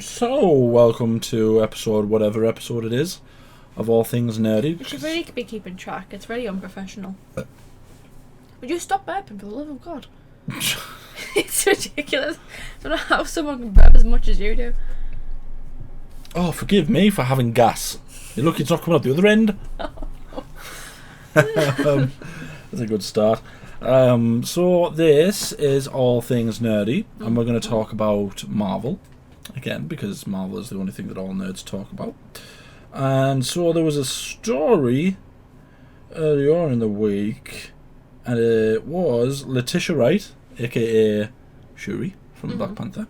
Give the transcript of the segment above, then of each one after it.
So welcome to episode, whatever episode it is, of All Things Nerdy. You should really be keeping track. It's very unprofessional. Would you stop burping, for the love of God? It's ridiculous. I don't know how someone can burp as much as you do. Oh, forgive me for having gas. You're lucky it's not coming out the other end. That's a good start. So this is All Things Nerdy, and we're going to talk about Marvel. Again, because Marvel is the only thing that all nerds talk about. And so there was a story earlier on in the week, and it was Letitia Wright, aka Shuri from Black Panther,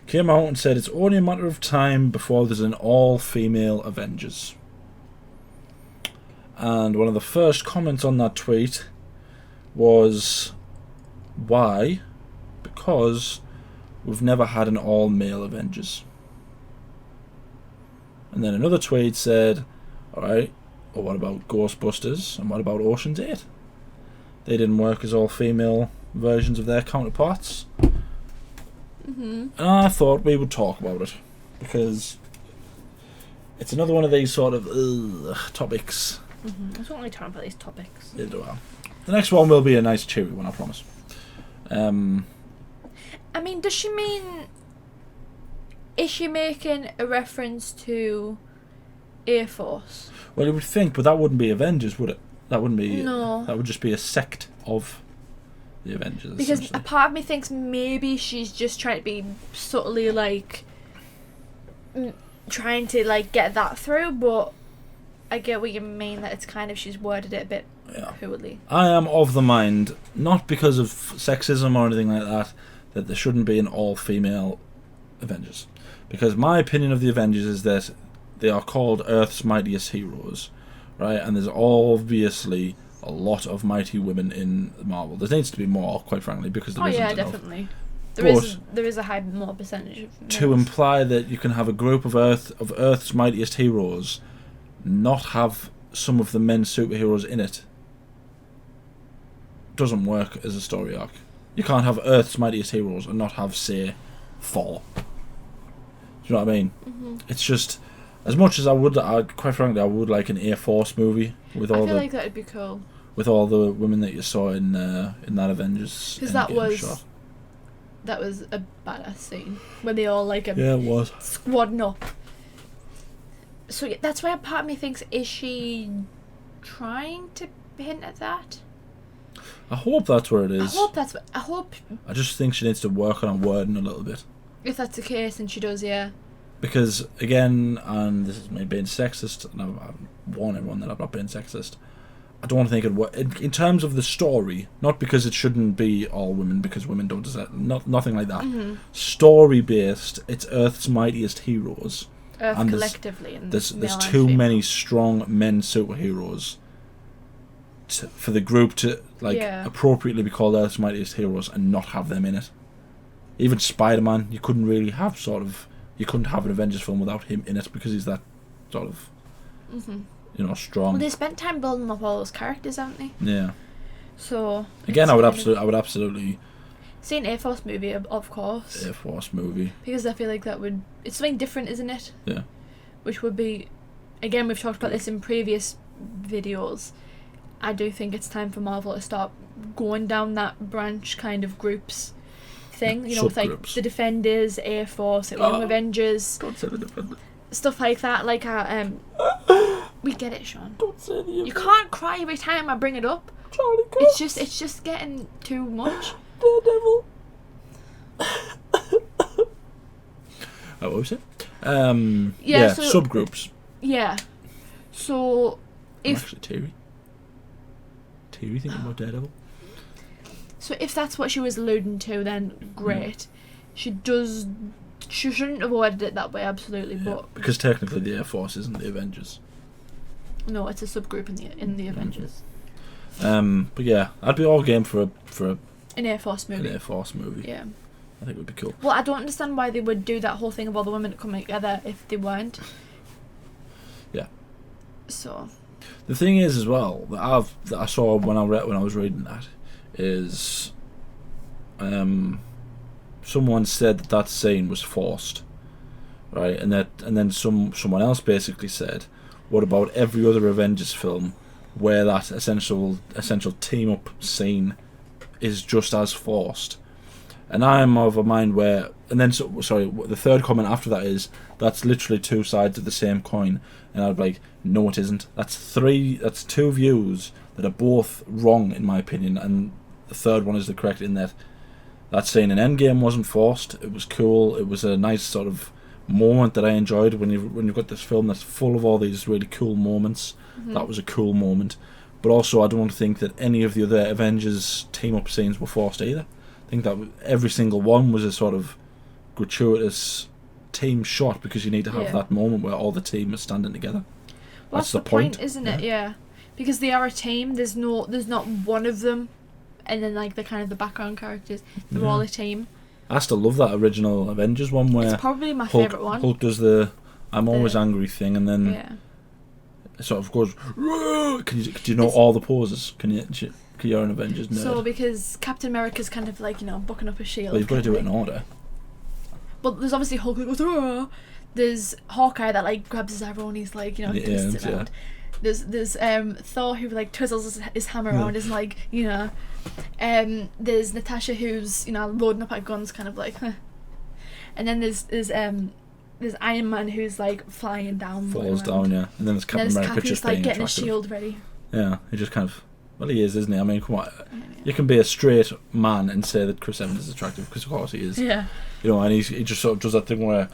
came out and said it's only a matter of time before there's an all-female Avengers. And one of the first comments on that tweet was, why? Because we've never had an all-male Avengers. And then another tweet said, alright, well, what about Ghostbusters and what about Ocean's 8? They didn't work as all-female versions of their counterparts. And I thought we would talk about it, because it's another one of these sort of topics. There's not really time for these topics. Yeah, do I. The next one will be a nice cheery one, I promise. I mean, does she mean... Is she making a reference to Air Force? Well, you would think, but that wouldn't be Avengers, would it? That wouldn't be... No. That would just be a sect of the Avengers. Because a part of me thinks maybe she's just trying to be subtly, like... trying to, like, get that through, but... I get what you mean, that it's kind of... She's worded it a bit hooey. I am of the mind, not because of sexism or anything like that, that there shouldn't be an all-female Avengers. Because my opinion of the Avengers is that they are called Earth's mightiest heroes, right? And there's obviously a lot of mighty women in Marvel. There needs to be more, quite frankly, because there isn't enough. Definitely. There is a high more percentage of males. To imply that you can have a group of Earth's mightiest heroes, not have some of the men superheroes in it, doesn't work as a story arc. You can't have Earth's mightiest heroes and not have, say, Thor. Do you know what I mean? It's just, as much as quite frankly, I would like an Air Force movie with all I feel like that'd be cool. With all the women that you saw in that Avengers. Because that was a badass scene when they all it was squadding up. So that's why a part of me thinks, is she trying to hint at that? I hope that's where it is. I just think she needs to work on her wording a little bit. If that's the case, and she does, yeah. Because, again, and this is me being sexist, and I've warned everyone that I'm not being sexist, I don't think it work in terms of the story, not because it shouldn't be all women, because women don't deserve, nothing like that. Story-based, it's Earth's mightiest heroes. Earth and collectively. There's too many strong men superheroes for the group to appropriately be called Earth's mightiest heroes and not have them in it. Even Spider-Man, you couldn't really have you couldn't have an Avengers film without him in it, because he's that sort of strong. Well, they spent time building up all those characters, haven't they? Yeah. So again, I would absolutely see an Air Force movie, of course. Air Force movie. Because I feel like it's something different, isn't it? Yeah. Which would be, again, we've talked about this in previous videos. I do think it's time for Marvel to start going down that branch kind of groups thing. With like the Defenders, Air Force, Women Avengers. Don't say the Defenders. Stuff like that. Like we get it, Sean. Don't say the. You can't cry every time I bring it up. Charlie Cox. It's just getting too much. Daredevil. What was it? So, subgroups. Yeah. So I'm actually teary thinking about Daredevil. So if that's what she was alluding to, then great. She shouldn't have worded it that way, absolutely. Yeah, but because technically the Air Force isn't the Avengers. No, it's a subgroup in the Avengers. But yeah, I'd be all game for an Air Force movie. An Air Force movie. Yeah. I think it would be cool. Well, I don't understand why they would do that whole thing of all the women coming together if they weren't. Yeah. So. The thing is, as well, that I saw when I was reading that, is someone said that scene was forced, right? And then someone else basically said, what about every other Avengers film where that essential team up scene is just as forced? And I am of a mind where, and then the third comment after that is, that's literally two sides of the same coin. And I'd be like, no, it isn't. That's two views that are both wrong in my opinion, and the third one is the correct, in that scene in Endgame wasn't forced. It was cool. It was a nice sort of moment that I enjoyed when you've got this film that's full of all these really cool moments. Mm-hmm. That was a cool moment. But also, I don't think that any of the other Avengers team up scenes were forced either. I think that every single one was a sort of gratuitous team shot, because you need to have that moment where all the team is standing together. Well, that's the point, isn't it? Yeah, because they are a team. There's not one of them, and then like the kind of the background characters. They're all a team. I still love that original Avengers one where it's probably my favourite one. Hulk does the "I'm always angry" thing, and then it sort of goes. Do you know all the poses? You're an Avengers nerd. So because Captain America's kind of like bucking up his shield. Well, you've got to do it in order. But there's obviously Hulk who goes. Aah! There's Hawkeye that like grabs his arrow and he's like twists it around. There's Thor who like twizzles his hammer around, isn't like there's Natasha who's loading up her guns, kind of like, and then there's Iron Man who's like flying down, falls down, and then there's Captain America just like getting his shield ready. Yeah, he just kind of, well, he is, isn't he? I mean, come on, you can be a straight man and say that Chris Evans is attractive, because of course he is. Yeah. And he just sort of does that thing where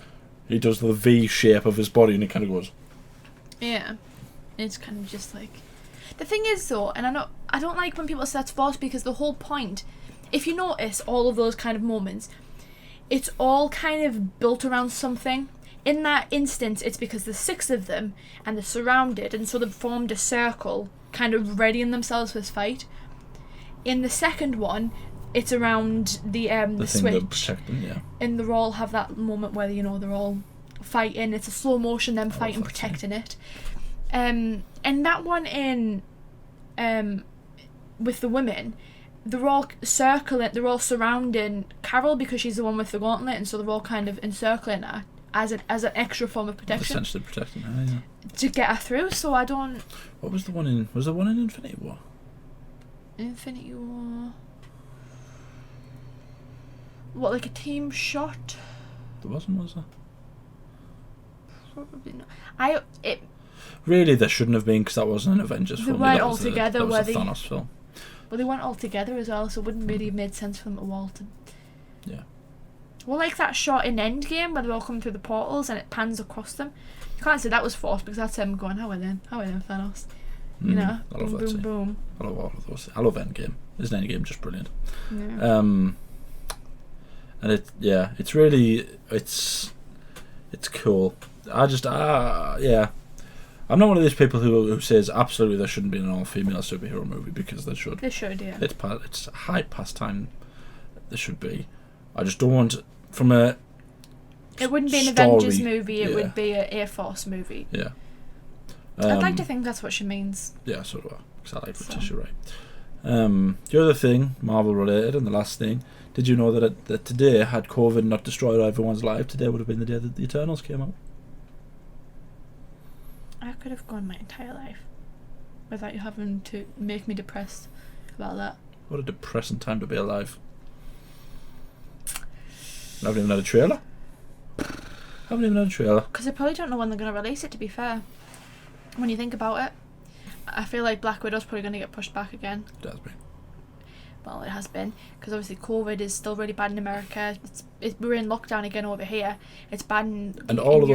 he does the V shape of his body and he kind of goes. Yeah. It's kind of just like, the thing is though, and I don't like when people say that's false, because the whole point, if you notice all of those kind of moments, it's all kind of built around something. In that instance, it's because there's 6 of them and they're surrounded, and so they've formed a circle, kind of readying themselves for this fight. In the second one, it's around the switch, and they all have that moment where they're all fighting. It's a slow motion, them fighting, protecting it. And that one in with the women, they're all circling, they're all surrounding Carol because she's the one with the gauntlet, and so they're all kind of encircling her as an extra form of protection. Essentially protecting her, to get her through. So I don't. What was the one in? Was there one in Infinity War? Infinity War. What, like a team shot? There wasn't, was there? Probably not. Really, there shouldn't have been, because that wasn't an Avengers film. They weren't all together. That was a Thanos film. Well, they weren't all together as well, so it wouldn't really have made sense for them to waltz. Yeah. Well, like that shot in Endgame where they're all coming through the portals and it pans across them. You can't say that was forced, because that's them going, how are they, Thanos? I love boom, that scene. Boom. I love all of those. I love Endgame. Isn't Endgame just brilliant? Yeah. And it's really, it's cool. I'm not one of these people who says absolutely there shouldn't be an all-female superhero movie, because there should. They should, yeah. It's high past time there should be. I just don't want, from a It wouldn't be an story, Avengers movie, it would be an Air Force movie. Yeah. I'd like to think that's what she means. Yeah, so do I, because I like LETITIA Wright. The other thing, Marvel related, and the last thing, did you know that today, had COVID not destroyed everyone's life, today would have been the day that the Eternals came out? I could have gone my entire life without you having to make me depressed about that. What a depressing time to be alive. I haven't even had a trailer. Because I probably don't know when they're going to release it, to be fair. When you think about it, I feel like Black Widow's probably going to get pushed back again. It has been. Well, it has been, because obviously COVID is still really bad in America. We're in lockdown again over here. It's bad in all of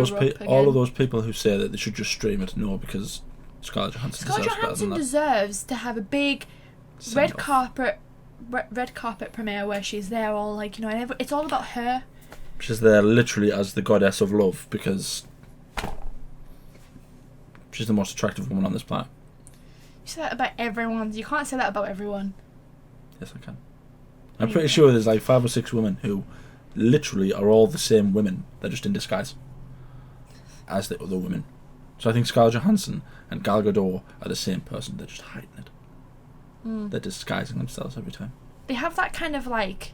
those people who say that they should just stream it, no, because Scarlett Johansson deserves to have a big red carpet premiere where she's there, all like and it's all about her. She's there literally as the goddess of love, because she's the most attractive woman on this planet. You say that about everyone. You can't say that about everyone. Yes, I can. I'm pretty sure there's like 5 or 6 women who literally are all the same women. They're just in disguise as the other women. So I think Scarlett Johansson and Gal Gadot are the same person. They're just hiding it. They're disguising themselves every time. They have that kind of like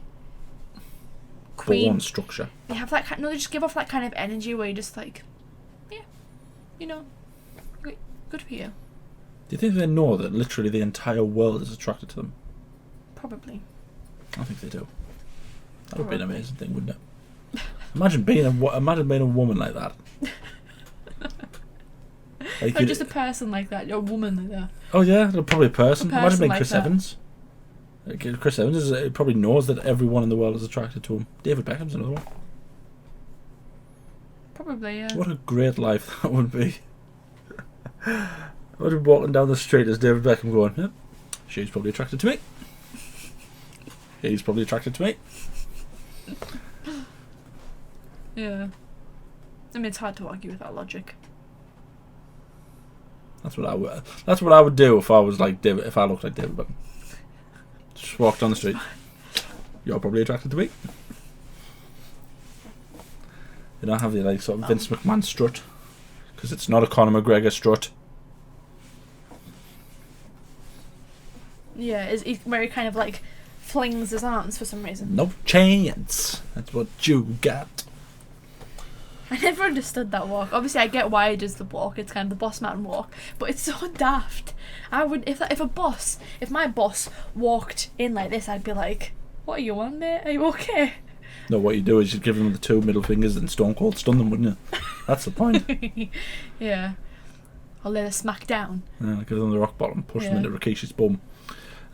queen. bone structure. They have that kind. No, they just give off that kind of energy where you're just like, yeah, you know, good for you. Do you think they know that literally the entire world is attracted to them? Probably. I think they do. That would be an amazing thing, wouldn't it? Imagine being a woman like that. Like Not just a person like that, you're a woman like that. Oh yeah, probably a person. Imagine being like Chris that. Evans. Chris Evans probably knows that everyone in the world is attracted to him. David Beckham's another one. Probably, yeah. What a great life that would be. I would be walking down the street as David Beckham going, yep, she's probably attracted to me. He's probably attracted to me. Yeah. I mean, it's hard to argue with that logic. That's what I would do if I was like David. If I looked like David Beckham, just walk down the street. You're probably attracted to me. You don't have the like sort of Vince McMahon strut, because it's not a Conor McGregor strut. Yeah, where he kind of like flings his arms for some reason. No chance. That's what you got. I never understood that walk. Obviously, I get why he does the walk. It's kind of the boss man walk, but it's so daft. I would if my boss walked in like this, I'd be like, "What are you on, mate? Are you okay?" No, what you do is you give them the two middle fingers and Stone Cold stun them, wouldn't you? That's the point. Yeah. I'll let her smack down. Yeah, give them the rock bottom, push them Yeah. into Rikishi's bum.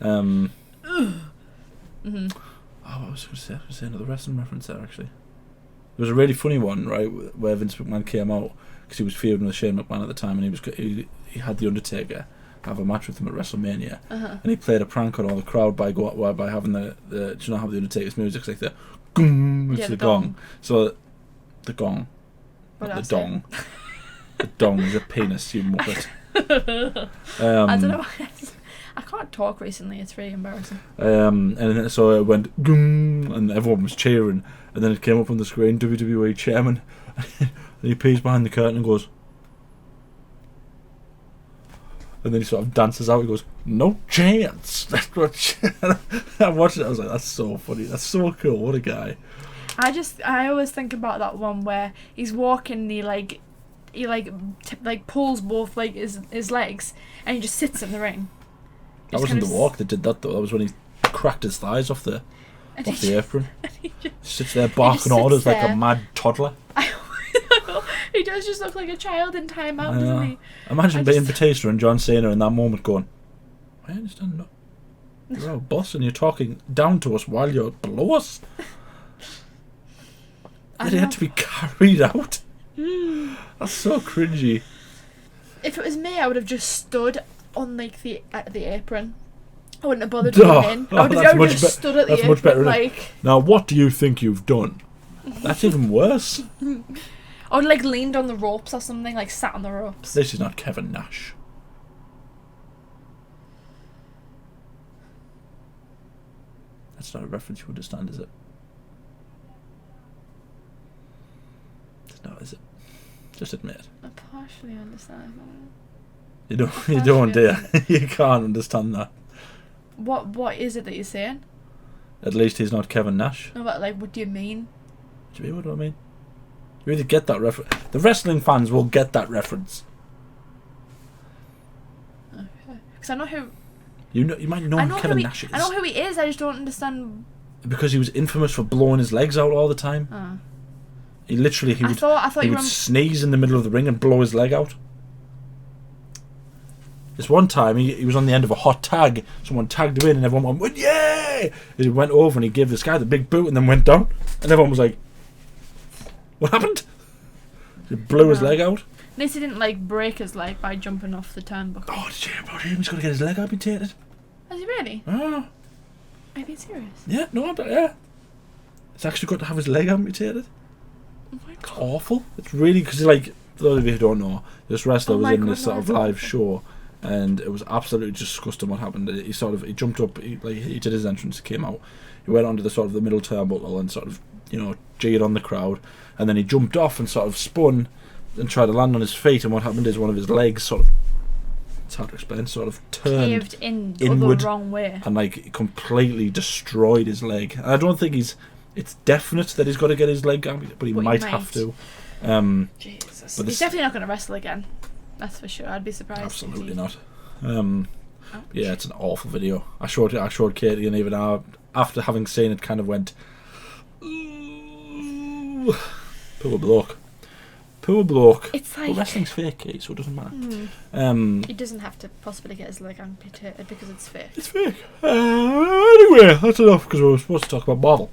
Oh, Mm-hmm. I was going to say another wrestling reference there, actually. There was a really funny one, right, where Vince McMahon came out because he was feuding with Shane McMahon at the time, and he had the Undertaker have a match with him at WrestleMania, and he played a prank on all the crowd by having the do you know how the Undertaker's music's like the gong, it's the gong. So the gong, not the dong. The dong is a penis, you muppet. I don't know why. I can't talk recently. It's really embarrassing. And then, so it went gung, and everyone was cheering, and then it came up on the screen, WWE chairman, and he pees behind the curtain and goes, and then he sort of dances out. He goes, "No chance." That's what I watched it. I was like, "That's so funny. That's so cool. What a guy." I always think about that one where he's walking. And he pulls both like his legs, and he just sits in the ring. That wasn't the walk that did that though. That was when he cracked his thighs off the apron. He just Sits there barking orders like a mad toddler. He does just look like a child in timeout, doesn't he? Imagine being Batista and John Cena in that moment going, I understand that. You're our boss and you're talking down to us while you're below us. It had to be carried out. That's so cringy. If it was me, I would have just stood on like the apron. I wouldn't have bothered going in. I would have just stood at the apron. Much better, like, now, what do you think you've done? That's even worse. I would like leaned on the ropes or something, like sat on the ropes. This is not Kevin Nash. That's not a reference you understand, is it? No, is it? Just admit it. I partially understand. You don't, dear. You can't understand that. What is it that you're saying? At least he's not Kevin Nash. No, but like, what do you mean? Do you mean what do I mean? You either get that reference. The wrestling fans will get that reference. Okay. Because I know who. You might know who Kevin Nash is. I know who he is. I just don't understand. Because he was infamous for blowing his legs out all the time. Oh. He would sneeze in the middle of the ring and blow his leg out. This one time he was on the end of a hot tag. Someone tagged him in and everyone went, "Yeah!" He went over and he gave this guy the big boot and then went down. And everyone was like, "What happened?" He blew his leg out. At least he didn't like break his leg by jumping off the turnbuckle. Oh, did you hear about him? He's got to get his leg amputated. Has he really? Ah. Are you being serious? Yeah, no, but yeah. He's actually got to have his leg amputated. Oh my god. It's awful. It's really, because like, for those of you who don't know, this wrestler was in this sort of live show, and it was absolutely disgusting what happened. He jumped up, he did his entrance, came out, he went onto the sort of the middle turnbuckle and sort of, jeered on the crowd, and then he jumped off and sort of spun and tried to land on his feet, and what happened is one of his legs sort of, it's hard to explain, sort of turned caved inward the wrong way and like completely destroyed his leg. And I don't think he's It's definite that he's got to get his leg amputated, but he might have to. Jesus. But He's definitely not going to wrestle again. That's for sure. I'd be surprised. Absolutely not. Yeah, it's an awful video. I showed Katie, and even after having seen it, kind of went, ooh, poor bloke. It's like, but wrestling's fake, Katie, so it doesn't matter. He doesn't have to possibly get his leg amputated because it's fake. It's fake. Anyway, that's enough because we were supposed to talk about Marvel.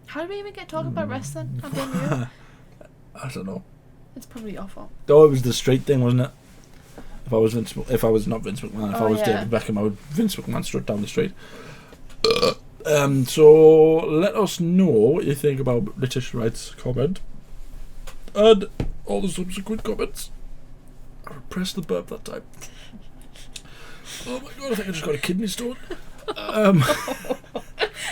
How did we even get talking about wrestling? I blame you. I don't know. It's probably your fault. Oh, it was the straight thing, wasn't it? If I was not Vince McMahon, if I was David Beckham, I would Vince McMahon straight down the street. So let us know what you think about Letitia Wright's comment and all the subsequent comments. I repressed the burp that time. Oh my god! I think I just got a kidney stone.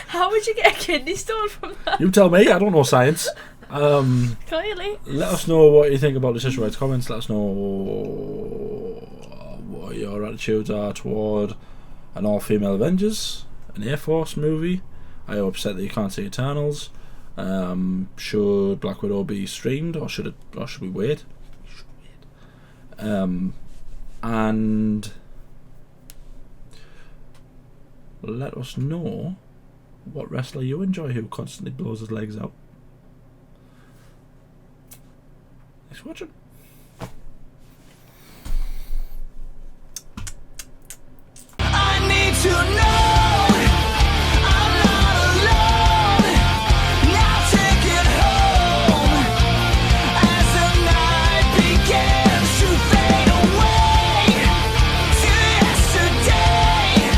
How would you get a kidney stone from that? You tell me. I don't know science. Clearly. Let us know what you think about Letitia Wright's comments. Let us know what your attitudes are toward an all-female Avengers, an Air Force movie. Are you upset that you can't see Eternals? Should Black Widow be streamed, or should we wait? And let us know what wrestler you enjoy who constantly blows his legs out. Thanks for watching. I need to know.